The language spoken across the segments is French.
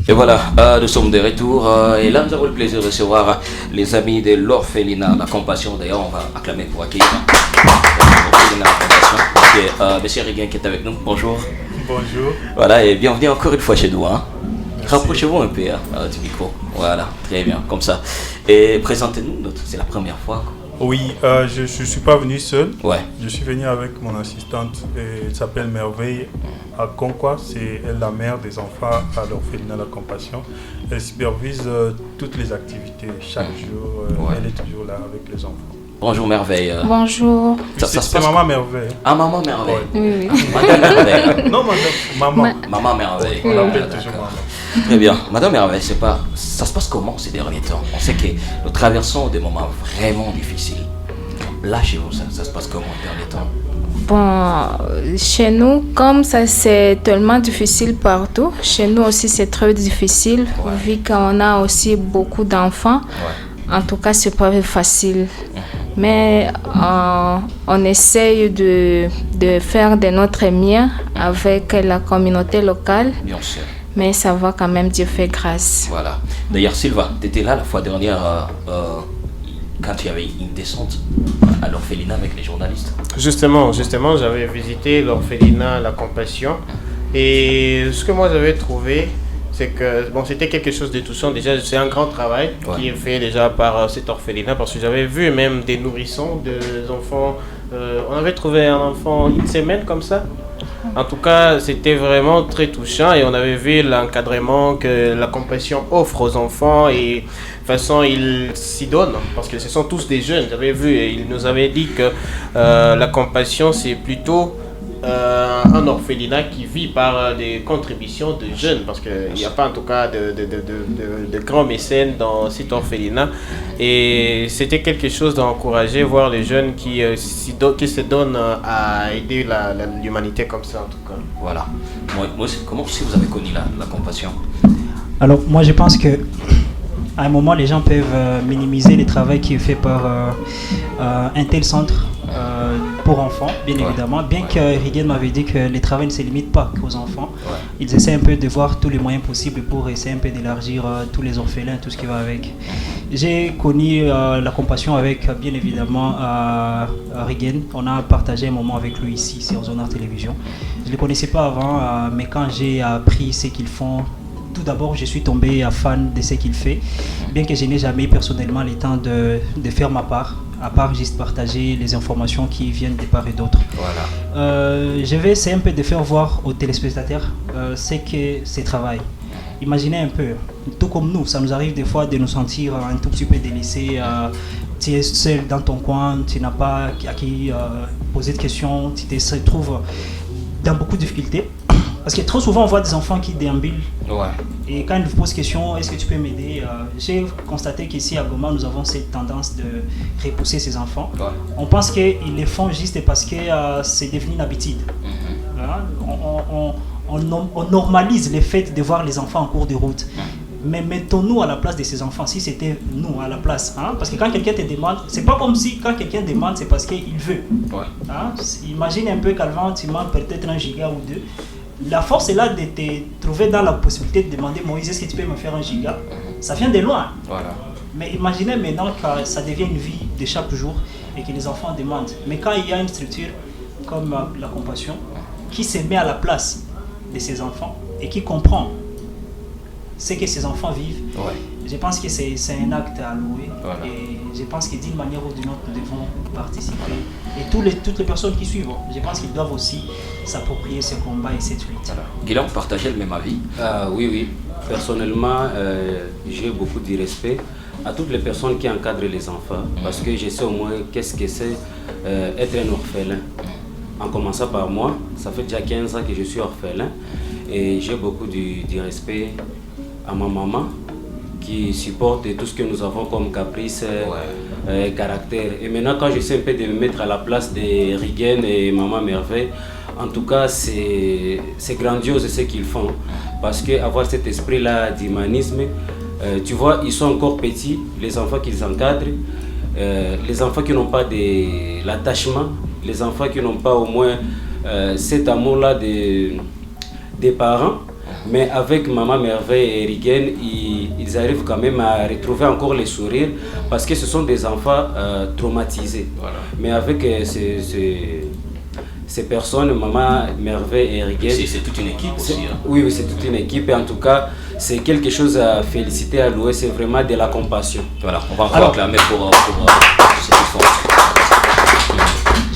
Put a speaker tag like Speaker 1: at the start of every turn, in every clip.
Speaker 1: Et voilà, nous sommes de retour et là nous avons le plaisir de recevoir les amis de l'orphelinat La Compassion. D'ailleurs, on va acclamer pour accueillir l'orphelinat La Compassion. Donc, Monsieur Riguin qui est avec nous, bonjour.
Speaker 2: Bonjour.
Speaker 1: Voilà, et bienvenue encore une fois chez nous. Hein.
Speaker 2: Merci.
Speaker 1: Rapprochez-vous un peu du micro. Voilà, très bien, comme ça. Et présentez-nous, c'est la première fois.
Speaker 2: Oui, je ne suis pas venu seul.
Speaker 1: Ouais.
Speaker 2: Je suis venu avec mon assistante. Elle s'appelle Merveille Akonkwa. C'est elle la mère des enfants à l'orphelinat La Compassion. Elle supervise toutes les activités. Chaque jour, elle est toujours là avec les enfants.
Speaker 1: Bonjour Merveille.
Speaker 3: Bonjour.
Speaker 2: C'est Maman Merveille.
Speaker 1: Ah, Maman Merveille.
Speaker 3: Oui, oui.
Speaker 1: Madame Merveille.
Speaker 2: Non, Maman.
Speaker 1: Maman Merveille.
Speaker 2: On l'appelle toujours Maman.
Speaker 1: Très bien. Madame Merveille, ça se passe comment ces derniers temps? On sait que nous traversons des moments vraiment difficiles. Là, chez vous, ça se passe comment ces derniers temps?
Speaker 3: Bon, chez nous, comme ça c'est tellement difficile partout, chez nous aussi c'est très difficile, vu qu'on a aussi beaucoup d'enfants. En tout cas, c'est pas facile. Mais on essaye de faire de notre mieux avec la communauté locale.
Speaker 1: Bien sûr.
Speaker 3: Mais ça va quand même, Dieu fait grâce.
Speaker 1: Voilà. D'ailleurs, Sylvain, tu étais là la fois dernière quand il y avait une descente à l'orphelinat avec les journalistes.
Speaker 4: Justement, j'avais visité l'orphelinat La Compassion. Et ce que moi j'avais trouvé, c'est que bon, c'était quelque chose de touchant. Déjà, c'est un grand travail qui est fait déjà par cet orphelinat, parce que j'avais vu même des nourrissons, des enfants. On avait trouvé un enfant une semaine comme ça. En tout cas, c'était vraiment très touchant et on avait vu l'encadrement que La Compassion offre aux enfants et de toute façon, ils s'y donnent parce que ce sont tous des jeunes. J'avais vu et ils nous avaient dit que La Compassion, c'est plutôt un orphelinat qui vit par des contributions de jeunes, parce qu'il n'y a pas en tout cas de grands mécènes dans cet orphelinat, et c'était quelque chose d'encourager, voir les jeunes qui se donnent à aider l'humanité comme ça en tout cas.
Speaker 1: Voilà. Moi, comment si vous avez connu la compassion?
Speaker 5: Alors moi je pense que à un moment les gens peuvent minimiser le travail qui est fait par un tel centre pour enfants, bien évidemment, bien que Rigen m'avait dit que le travail ne se limite pas qu'aux enfants. Ils essaient un peu de voir tous les moyens possibles pour essayer un peu d'élargir tous les orphelins, tout ce qui va avec. J'ai connu La Compassion avec bien évidemment Rigen. On a partagé un moment avec lui ici sur Zonard Télévision. Je ne le connaissais pas avant, mais quand j'ai appris ce qu'ils font, tout d'abord, je suis tombé fan de ce qu'il fait, bien que je n'ai jamais personnellement le temps de faire ma part, à part juste partager les informations qui viennent de part et d'autre. Voilà. Je vais essayer un peu de faire voir aux téléspectateurs ce que c'est travail. Imaginez un peu, tout comme nous, ça nous arrive des fois de nous sentir un tout petit peu délaissés. Tu es seul dans ton coin, tu n'as pas à qui poser de questions, tu te trouves dans beaucoup de difficultés. Parce que trop souvent, on voit des enfants qui déambulent. Ouais. Et quand ils vous posent question, est-ce que tu peux m'aider? J'ai constaté qu'ici à Goma, nous avons cette tendance de repousser ces enfants. Ouais. On pense qu'ils le font juste parce que c'est devenu une habitude. On normalise le fait de voir les enfants en cours de route. Mais mettons-nous à la place de ces enfants, si c'était nous à la place. Parce que quand quelqu'un te demande, c'est pas comme si quand quelqu'un demande, c'est parce qu'il veut. Ouais. Imagine un peu qu'avant, tu demandes peut-être 1 giga ou 2. La force est là de te trouver dans la possibilité de demander Moïse, est-ce que tu peux me faire 1 giga? Ça vient de loin. Voilà. Mais imaginez maintenant que ça devient une vie de chaque jour et que les enfants demandent. Mais quand il y a une structure comme La Compassion qui se met à la place de ces enfants et qui comprend ce que ces enfants vivent, je pense que c'est un acte à louer. Voilà. Et je pense que d'une manière ou d'une autre, nous devons participer. Et toutes les personnes qui suivent, je pense qu'ils doivent aussi s'approprier ce combat et cette lutte.
Speaker 1: Voilà. Guillaume, partagez le même avis?
Speaker 6: Oui. Personnellement, j'ai beaucoup de respect à toutes les personnes qui encadrent les enfants, parce que je sais au moins qu'est-ce que c'est être un orphelin. En commençant par moi, ça fait déjà 15 ans que je suis orphelin, et j'ai beaucoup de respect à ma maman, qui supporte tout ce que nous avons comme caprice, caractère. Et maintenant, quand j'essaie un peu de me mettre à la place de Rigen et Maman Merveille, en tout cas, c'est grandiose ce qu'ils font. Parce qu'avoir cet esprit-là d'humanisme, tu vois, ils sont encore petits, les enfants qu'ils encadrent, les enfants qui n'ont pas l'attachement, les enfants qui n'ont pas au moins cet amour-là des parents. Mais avec Maman Merveille et Rigen, ils arrivent quand même à retrouver encore les sourires parce que ce sont des enfants traumatisés. Voilà. Mais avec ces personnes, Maman Merveille et Rigen...
Speaker 1: C'est toute une équipe aussi. Hein.
Speaker 6: Oui, c'est toute une équipe et en tout cas, c'est quelque chose à féliciter, à louer, c'est vraiment de la compassion.
Speaker 1: Voilà, on va encore acclamer pour ces efforts.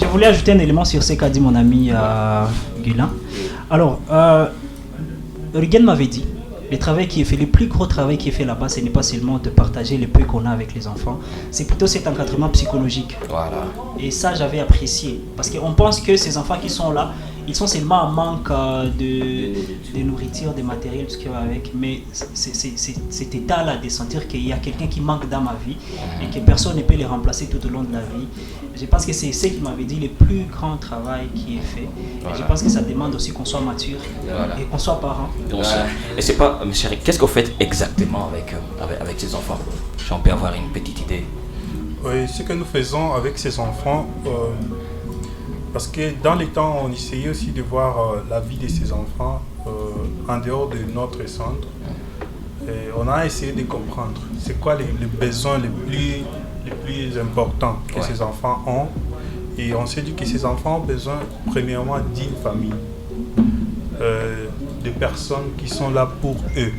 Speaker 5: Je voulais ajouter un élément sur ce qu'a dit mon ami Guilain. Alors, Rigen m'avait dit, le travail qui est fait, le plus gros travail qui est fait là-bas, ce n'est pas seulement de partager le peu qu'on a avec les enfants, c'est plutôt cet encadrement psychologique.
Speaker 1: Voilà.
Speaker 5: Et ça, j'avais apprécié. Parce qu'on pense que ces enfants qui sont là, ils sont seulement en manque de nourriture, de matériel, tout ce qui va avec. Mais cet état-là de sentir qu'il y a quelqu'un qui manque dans ma vie et que personne ne peut les remplacer tout au long de la vie, je pense que c'est ce qui m'avait dit le plus grand travail qui est fait. Voilà. Et je pense que ça demande aussi qu'on soit mature et qu'on soit parent.
Speaker 1: Voilà. Et c'est pas, M. Rick, qu'est-ce que vous faites exactement avec ces enfants? Si on peut avoir une petite idée.
Speaker 2: Oui, ce que nous faisons avec ces enfants, parce que dans les temps, on essayait aussi de voir la vie de ces enfants en dehors de notre centre. Et on a essayé de comprendre c'est quoi les besoins les plus importants que ces enfants ont. Et on s'est dit que ces enfants ont besoin premièrement d'une famille, de personnes qui sont là pour eux.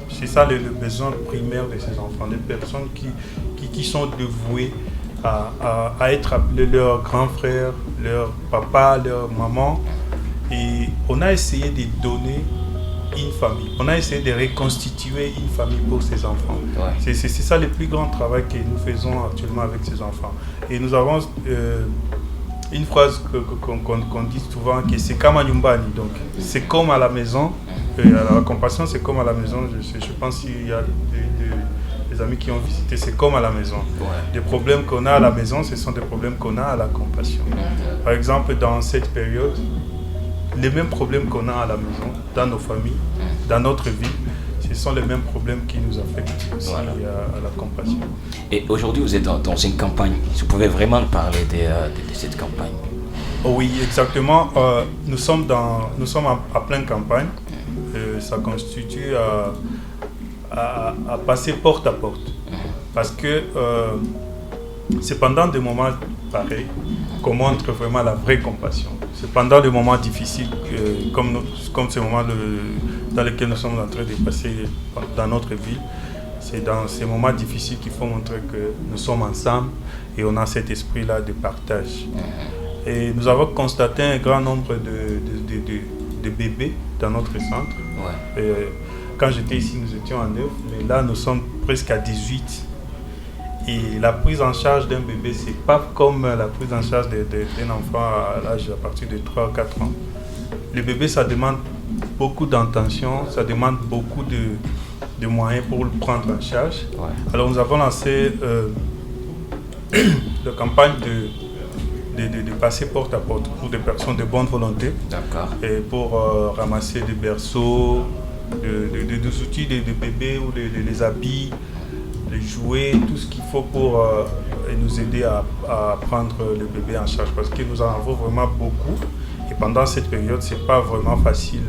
Speaker 2: C'est ça le besoin primaire de ces enfants, des personnes qui sont dévouées à être appelés leurs grands frères, leur papa, leur maman. Et on a essayé de donner une famille. On a essayé de reconstituer une famille pour ces enfants. Ouais. C'est ça le plus grand travail que nous faisons actuellement avec ces enfants. Et nous avons une phrase qu'on dit souvent, que c'est comme à Nyumbani, donc c'est comme à la maison. Alors, la compassion, c'est comme à la maison. Je pense qu'il y a des amis qui ont visité, c'est comme à la maison. Ouais. Les problèmes qu'on a à la maison, ce sont des problèmes qu'on a à la compassion. Par exemple, dans cette période, les mêmes problèmes qu'on a à la maison, dans nos familles, dans notre vie, ce sont les mêmes problèmes qui nous affectent aussi à la compassion.
Speaker 1: Et aujourd'hui, vous êtes dans une campagne. Vous pouvez vraiment nous parler de cette campagne?
Speaker 2: Oh oui, exactement. Nous sommes à pleine campagne. Ça constitue à passer porte à porte. Parce que c'est pendant des moments pareils qu'on montre vraiment la vraie compassion. C'est pendant des moments difficiles, comme ces moments dans lesquels nous sommes en train de passer dans notre ville. C'est dans ces moments difficiles qu'il faut montrer que nous sommes ensemble et on a cet esprit-là de partage. Et nous avons constaté un grand nombre de bébés dans notre centre. Ouais. Quand j'étais ici, nous étions à 9, mais là, nous sommes presque à 18. Et la prise en charge d'un bébé, c'est pas comme la prise en charge d'un enfant à l'âge à partir de 3 ou 4 ans. Le bébé, ça demande beaucoup d'intention, ça demande beaucoup de moyens pour le prendre en charge. Ouais. Alors nous avons lancé la campagne de passer porte à porte pour des personnes de bonne volonté. D'accord. Et pour ramasser des berceaux, des outils de bébés ou les habits, les jouets, tout ce qu'il faut pour nous aider à prendre le bébé en charge. Parce que nous en avons vraiment beaucoup. Et pendant cette période, ce n'est pas vraiment facile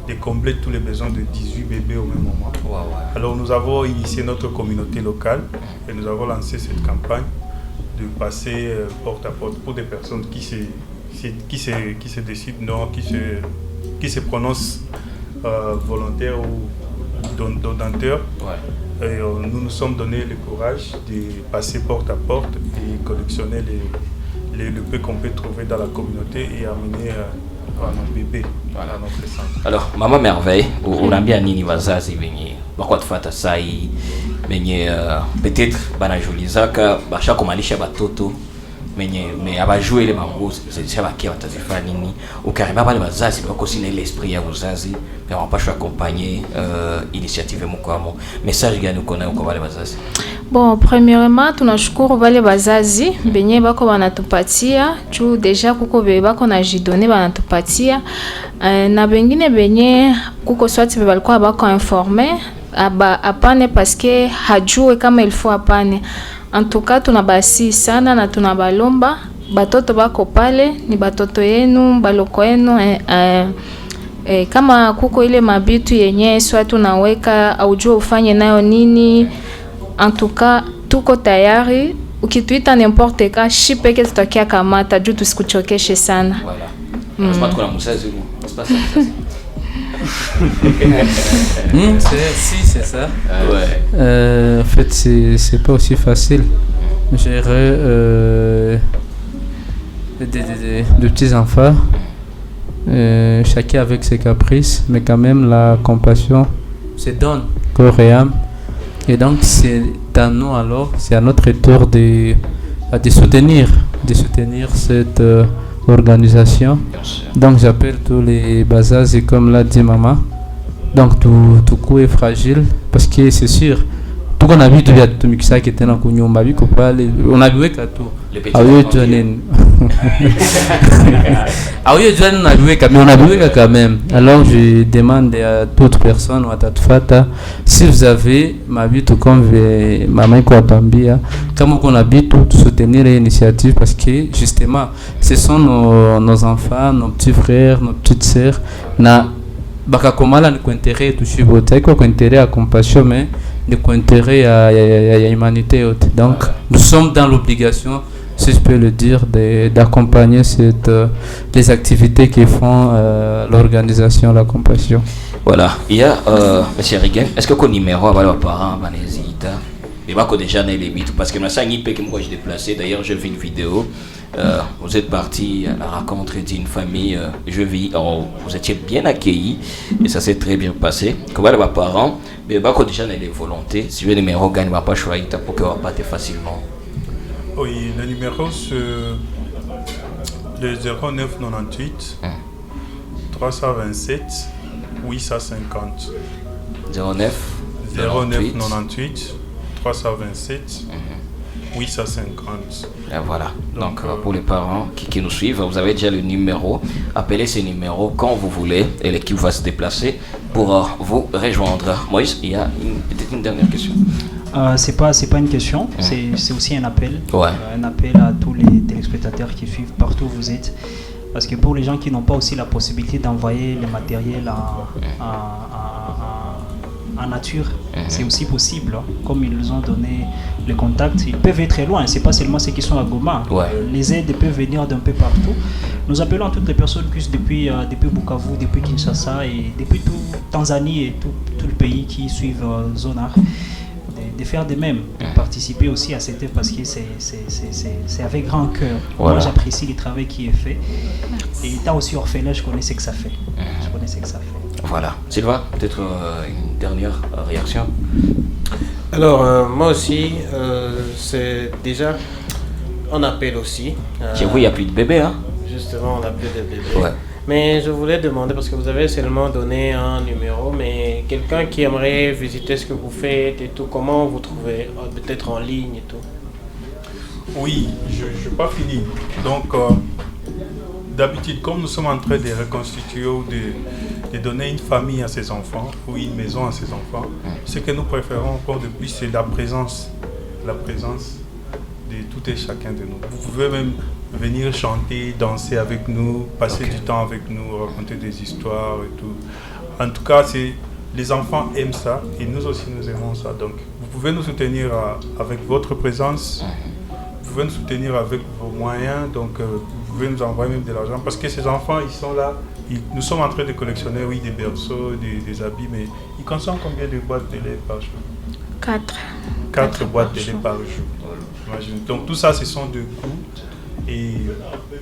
Speaker 2: de combler tous les besoins de 18 bébés au même moment. Ouais. Alors nous avons initié notre communauté locale et nous avons lancé cette campagne de passer porte à porte pour des personnes qui se décident, non, qui se prononcent volontaires ou donateurs. Ouais. Et nous nous sommes donné le courage de passer porte à porte et collectionner le peu qu'on peut trouver dans la communauté et amener nos bébés à notre centre.
Speaker 1: Alors, Maman Merveille, unaambia nini wazazi wenye wako tufuata sai wenye peut-être banajulizaka basha kumalisha batoto mais abajue ile manguo zishabakia watazifanya nini? Ukaribia pale wazazi wako sina ile esprit ya uzazi mais wanapaswa accompagner initiative mkwamo. Message gani uko nayo kwa wale wazazi?
Speaker 3: Bon, premièrement, tunashukuru wale wazazi benye bako banatupatia juu deja kuko bako na jidone banatupatia na bengine benye kuko swati balikuwa bako informé apane parce que hajue kama il faut apane. En tout cas, tunabasi sana na tunabalomba batoto bako pale ni batoto yenu baloko yenu kama kuko ile mabitu yenye swa tunaweka aujua ufanye nayo nini, en tout cas tuko tayari. Ukituita n'importe quoi, shi peke tutakia kamata juu tusikuchokeshe sana.
Speaker 1: Voilà. Je pense qu'on a moussé sur nous. C'est pas ça.
Speaker 7: Si, c'est ça.
Speaker 1: Ouais.
Speaker 7: En fait, c'est pas aussi facile. Gérer de petits enfants, chacun avec ses caprices, mais quand même la compassion se donne corps et âme. Et donc, c'est à nous alors, c'est à notre tour de soutenir cette organisation. Donc, j'appelle tous les bazas et comme l'a dit maman, donc tout coup est fragile parce que c'est sûr, tout qu'on a vu, tout ça qui était dans le on a vu qu'on parle, on a vu qu'à tout. Ah oui, on a vu quand même. Alors je demande à toute personne ou à toute fata, si vous avez ma vie tout comme maman Kwatambia, comme on habite tout soutenir l'initiative parce que justement, ce sont nos enfants, nos petits frères, nos petites sœurs, na baka komala ni intérêt toucher votre quoi intérêt à compassion mais ni intérêt à humanité haute. Donc nous sommes dans l'obligation, si je peux le dire, d'accompagner les activités qui font l'organisation, la compassion.
Speaker 1: Voilà. Il y a monsieur Rigen, est-ce que le numéro à vos parents hésite? Et pas que déjà les limites parce que maintenant que moi j'ai déplacé. D'ailleurs j'ai vu une vidéo. Vous êtes parti à la rencontre d'une famille. Vous étiez bien accueillis et ça s'est très bien passé. Comment les parents? Mais pas que déjà les volontés. Si le numéro gagne, va pas choisir pour que va pas facilement.
Speaker 2: Oui, le numéro c'est le 0998 327 850. 0998 327 850.
Speaker 1: Et voilà. Donc pour les parents qui nous suivent, vous avez déjà le numéro. Appelez ce numéro quand vous voulez et l'équipe va se déplacer pour vous rejoindre. Moïse, il y a peut-être une dernière question.
Speaker 5: C'est pas une question, c'est aussi un appel.
Speaker 1: Ouais.
Speaker 5: Un appel à tous les téléspectateurs qui suivent partout où vous êtes. Parce que pour les gens qui n'ont pas aussi la possibilité d'envoyer le matériel en nature, c'est aussi possible. Comme ils nous ont donné le contact, ils peuvent être très loin. C'est pas seulement ceux qui sont à Goma.
Speaker 1: Ouais.
Speaker 5: Les aides peuvent venir d'un peu partout. Nous appelons toutes les personnes plus depuis Bukavu, depuis Kinshasa et depuis tout Tanzanie et tout le pays qui suivent Zonar. De faire de même, de participer aussi à cette œuvre parce que c'est avec grand cœur.
Speaker 1: Voilà.
Speaker 5: Moi j'apprécie le travail qui est fait. Et étant aussi orphelin, je connais ce que ça fait.
Speaker 1: Voilà. Sylvain, peut-être une dernière réaction.
Speaker 4: Alors moi aussi, c'est déjà, on appelle aussi.
Speaker 1: Chez vous, il n'y a plus de bébés, hein?
Speaker 4: Justement, on a plus de bébés.
Speaker 1: Ouais.
Speaker 4: Mais je voulais demander, parce que vous avez seulement donné un numéro, mais quelqu'un qui aimerait visiter ce que vous faites et tout, comment vous trouvez? Peut-être en ligne et tout.
Speaker 2: Oui, je n'ai pas fini. Donc, d'habitude, comme nous sommes en train de reconstituer ou de donner une famille à ses enfants, ou une maison à ses enfants, ce que nous préférons encore de plus, c'est la présence de tout et chacun de nous. Vous pouvez même venir chanter, danser avec nous, passer du temps avec nous, raconter des histoires et tout. En tout cas, les enfants aiment ça et nous aussi nous aimons ça. Donc, vous pouvez nous soutenir avec votre présence, vous pouvez nous soutenir avec vos moyens, donc vous pouvez nous envoyer même de l'argent parce que ces enfants, ils sont là. Nous sommes en train de collectionner, oui, des berceaux, des habits, mais ils consomment combien de boîtes de lait par jour? 4 boîtes de lait par jour. Imagine. Donc tout ça, ce sont de coûts. Et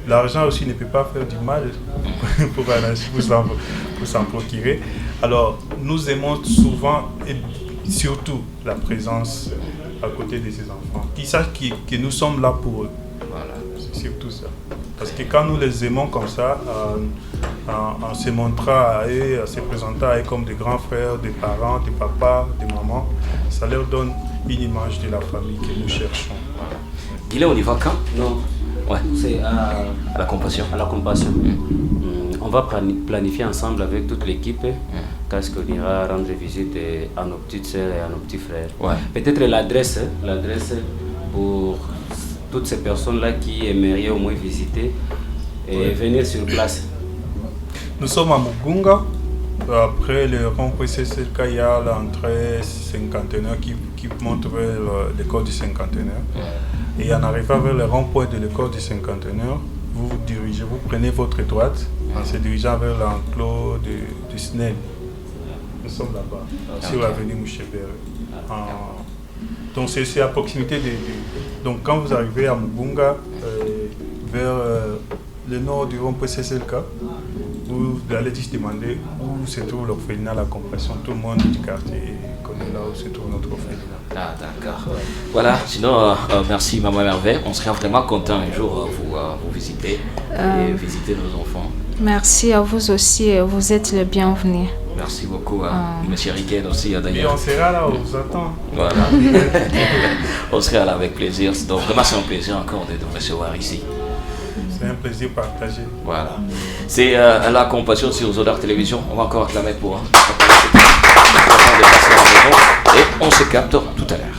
Speaker 2: l'argent aussi ne peut pas faire du mal pour s'en procurer. Alors, nous aimons souvent et surtout la présence à côté de ces enfants. Qu'ils sachent que nous sommes là pour eux. Voilà, c'est surtout ça. Parce que quand nous les aimons comme ça, en se montrant à eux, en se présentant à eux comme des grands frères, des parents, des papas, des mamans, ça leur donne une image de la famille que nous cherchons.
Speaker 1: Guillet, on y va quand?
Speaker 6: Non.
Speaker 1: Ouais.
Speaker 6: C'est à
Speaker 1: la compassion.
Speaker 6: À la compassion. On va planifier ensemble avec toute l'équipe quand on ira rendre visite à nos petites sœurs et à nos petits frères.
Speaker 1: Ouais.
Speaker 6: Peut-être l'adresse pour toutes ces personnes-là qui aimeraient au moins visiter et venir sur place.
Speaker 2: Nous sommes à Mugunga. Après le rond-point CCK, il y a l'entrée cinquantenaire qui monte vers l'école du cinquantenaire. Et en arrivant vers le rond-point de l'école du cinquantenaire, vous vous dirigez, vous prenez votre droite en se dirigeant vers l'enclos du SNEL. Nous sommes là-bas, sur l'avenue Mouchébert. Donc c'est à proximité donc quand vous arrivez à Mugunga, vers le nord du rond-point CCK, vous allez juste demander où se trouve l'orphelinat La Compassion. Tout le monde du quartier connaît là où se trouve notre orphelinat.
Speaker 1: Ah, d'accord. Voilà, sinon, merci Maman Merveille. On serait vraiment content un jour vous visiter et visiter nos enfants.
Speaker 3: Merci à vous aussi, vous êtes le bienvenu.
Speaker 1: Merci beaucoup à M. Riquet aussi d'ailleurs.
Speaker 2: Et on sera là, on vous attend.
Speaker 1: Voilà. On sera là avec plaisir. Donc vraiment c'est un plaisir encore de vous recevoir ici.
Speaker 2: C'est un plaisir partagé.
Speaker 1: Voilà. C'est La Compassion sur Zodar Télévision. On va encore acclamer pour et on se capte tout à l'heure.